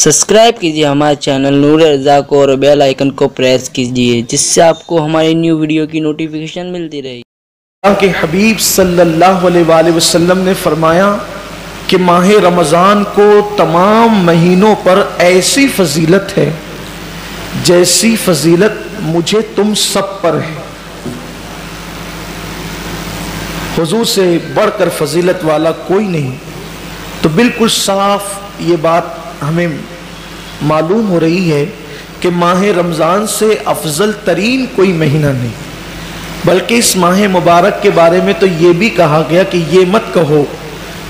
Subscribe कीजिए हमारे channel नूर रज़ा को और बेल आइकन को प्रेस कीजिए जिससे आपको हमारी न्यू वीडियो की नोटिफिकेशन मिलती रहे। अल्लाह के हबीब सल्लल्लाहु अलैहि वसल्लम ने फरमाया कि माह रमज़ान को तमाम महीनों पर ऐसी फजीलत है जैसी फजीलत मुझे तुम सब पर है। हुजूर से बढ़कर फजीलत वाला कोई नहीं। तो बिल्कुल साफ ये बात हमें मालूम हो रही है कि माह रमज़ान से अफजल तरीन कोई महीना नहीं, बल्कि इस माह मुबारक के बारे में तो ये भी कहा गया कि ये मत कहो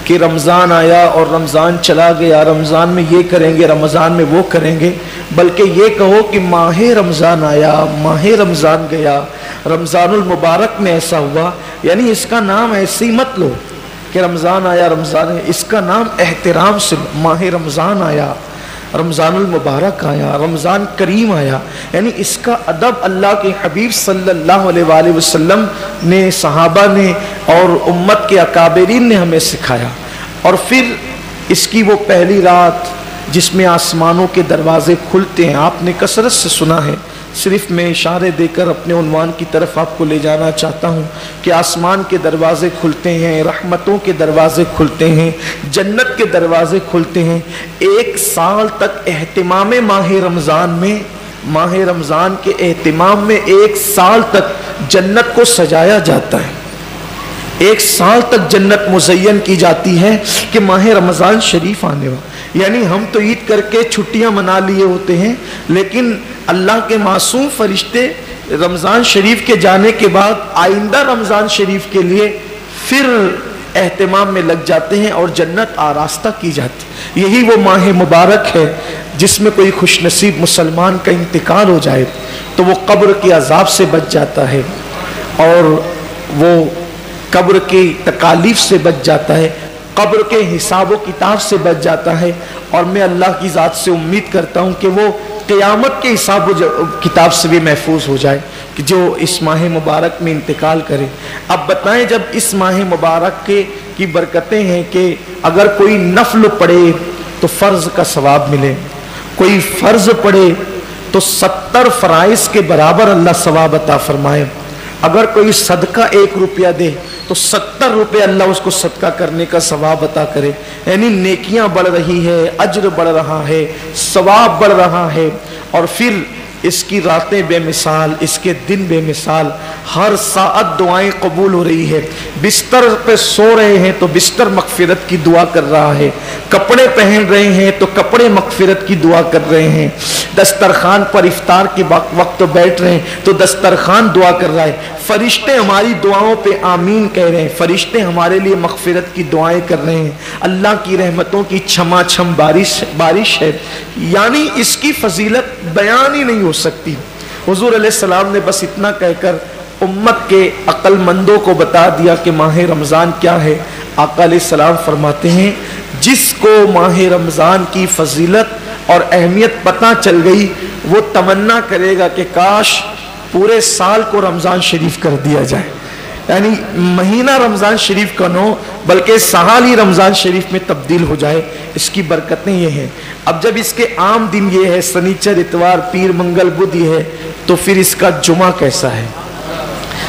कि रमज़ान आया और रमज़ान चला गया, रमज़ान में ये करेंगे रमज़ान में वो करेंगे, बल्कि ये कहो कि माह रमज़ान आया माह रमज़ान गया, रमज़ानुल मुबारक में ऐसा हुआ। यानी इसका नाम ऐसे ही मत लो कि रमज़ान आया रमज़ान है, इसका नाम एहतराम से माह रमज़ान आया, रमज़ानुल मुबारक आया, रमज़ान करीम आया। यानी इसका अदब अल्लाह के हबीब सल्लल्लाहु अलैहि वसल्लम ने, सहाबा ने और उम्मत के अकाबरीन ने हमें सिखाया। और फिर इसकी वो पहली रात जिसमें आसमानों के दरवाजे खुलते हैं, आपने कसरत से सुना है, सिर्फ मैं इशारे देकर अपने उन्वान की तरफ आपको ले जाना चाहता हूँ कि आसमान के दरवाजे खुलते हैं, रहमतों के दरवाजे खुलते हैं, जन्नत के दरवाजे खुलते हैं। एक साल तक एहतिमाम माह रमज़ान में, माह रमज़ान के एहतिमाम में एक साल तक जन्नत को सजाया जाता है। एक साल तक जन्नत मुज़य्यन की जाती है कि माह रमज़ान शरीफ आने वाला। यानी हम तो ईद करके छुट्टियां मना लिए होते हैं, लेकिन अल्लाह के मासूम फरिश्ते रमज़ान शरीफ के जाने के बाद आइंदा रमज़ान शरीफ के लिए फिर एहतिमाम में लग जाते हैं और जन्नत आरास्ता की जाती। यही वो माह मुबारक है जिसमें कोई खुशनसीब मुसलमान का इंतकाल हो जाए तो वो कब्र के अजाब से बच जाता है और वो कब्र की तकालीफ से बच जाता है, कब्र के हिसाब किताब से बच जाता है। और मैं अल्लाह की ज़ात से उम्मीद करता हूँ कि वो क़यामत के हिसाब किताब से भी महफूज हो जाए कि जो इस माह मुबारक में इंतकाल करे। अब बताएं, जब इस माह मुबारक की बरकतें हैं कि अगर कोई नफल पढ़े तो फ़र्ज़ का सवाब मिले, कोई फ़र्ज़ पढ़े तो 70 फ़राइज़ के बराबर अल्लाह सवाब अता फरमाए, अगर कोई सदका 1 रुपया दे तो 70 रुपये अल्लाह उसको सदका करने का सवाब अता करे। यानी नेकियां बढ़ रही है, अज्र बढ़ रहा है, सवाब बढ़ रहा है। और फिर इसकी रातें बेमिसाल, इसके दिन बेमिसाल, हर साअत दुआएं कबूल हो रही है। बिस्तर पे सो रहे हैं तो बिस्तर मगफिरत की दुआ कर रहा है, कपड़े पहन रहे हैं तो कपड़े मगफिरत की दुआ कर रहे हैं, दस्तरखान पर इफ्तार के वक्त बैठ रहे हैं तो दस्तरखान दुआ कर रहा है। फरिश्ते हमारी दुआओं पे आमीन कह रहे हैं, फरिश्ते हमारे लिए मगफिरत की दुआएं कर रहे हैं। अल्लाह की रहमतों की छमा छम बारिश है। यानी इसकी फजीलत बयान ही नहीं हो सकती। हुजूर अलैहिस्सलाम ने बस इतना कहकर उम्मत के अक्लमंदों को बता दिया कि माह रमज़ान क्या है। आका अलैहिस्सलाम फरमाते हैं, जिसको माह रमज़ान की फजीलत और अहमियत पता चल गई वो तमन्ना करेगा कि काश पूरे साल को रमज़ान शरीफ कर दिया जाए। यानी महीना रमज़ान शरीफ का न हो बल्कि साल ही रमज़ान शरीफ में तब्दील हो जाए। इसकी बरकतें ये हैं। अब जब इसके आम दिन ये है, शनिचर इतवार पीर मंगल बुध ये है, तो फिर इसका जुमा कैसा है?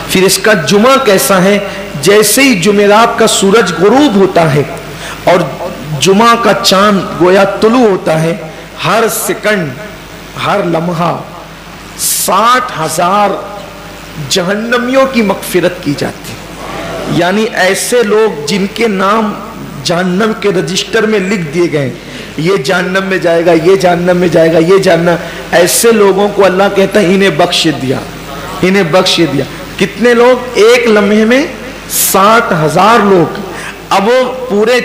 फिर इसका जुमा कैसा है? जैसे ही जुमेरात का सूरज गुरूब होता है और जुमा का चांद गोया तुलू होता है, हर सेकंड हर लम्हा 60,000 जहन्नमियों की मगफिरत की जाती है। यानी ऐसे लोग जिनके नाम जहन्नम के रजिस्टर में लिख दिए गए, ये जहन्नम में जाएगा, ये जहन्नम में जाएगा, ये जहन्नम, ऐसे लोगों को अल्लाह कहता है इन्हें बख्श दिया, इन्हें बख्श दिया। कितने लोग? एक लम्हे में 60,000 लोग। अब वो पूरे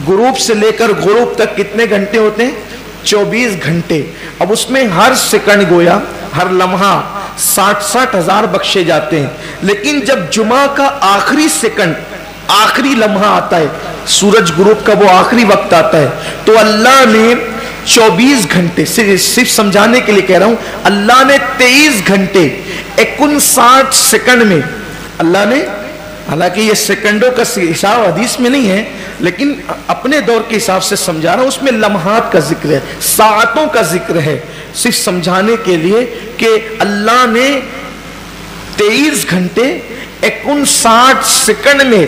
ग्रुप से लेकर ग्रुप तक कितने घंटे होते हैं? 24 घंटे। अब उसमें हर सेकंड गोया हर लम्हा 60,000 बख्शे जाते हैं। लेकिन जब जुमा का आखिरी सेकंड आखिरी लम्हा आता है, सूरज ग्रुप का वो आखिरी वक्त आता है, तो अल्लाह ने 24 घंटे, सिर्फ समझाने के लिए कह रहा हूं, अल्लाह ने 23 घंटे 59 सेकंड में अल्लाह ने हालांकि ये सेकंडों का हिसाब हदीस में नहीं है, लेकिन अपने दौर के हिसाब से समझा रहा हूं। उसमें लम्हात का जिक्र है, सातों का जिक्र है, सिर्फ समझाने के लिए कि अल्लाह ने 23 घंटे 59 सेकंड में,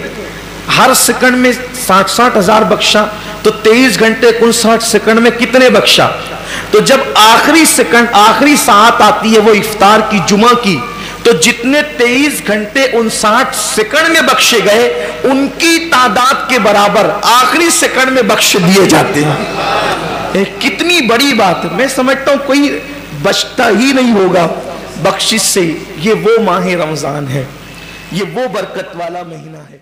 हर सेकंड में 60 हजार बख्शा, तो 23 घंटे 59 सेकंड में कितने बख्शा? तो जब आखिरी सेकंड, आखिरी सात आती है वो इफ्तार की, जुमा की, तो जितने 23 घंटे 59 सेकंड में बख्शे गए उनकी तादाद के बराबर आखिरी सेकंड में बख्श दिए जाते हैं। कितनी बड़ी बात है। मैं समझता हूं कोई बचता ही नहीं होगा बख्शिश से। ये वो माह रमजान है, ये वो बरकत वाला महीना है।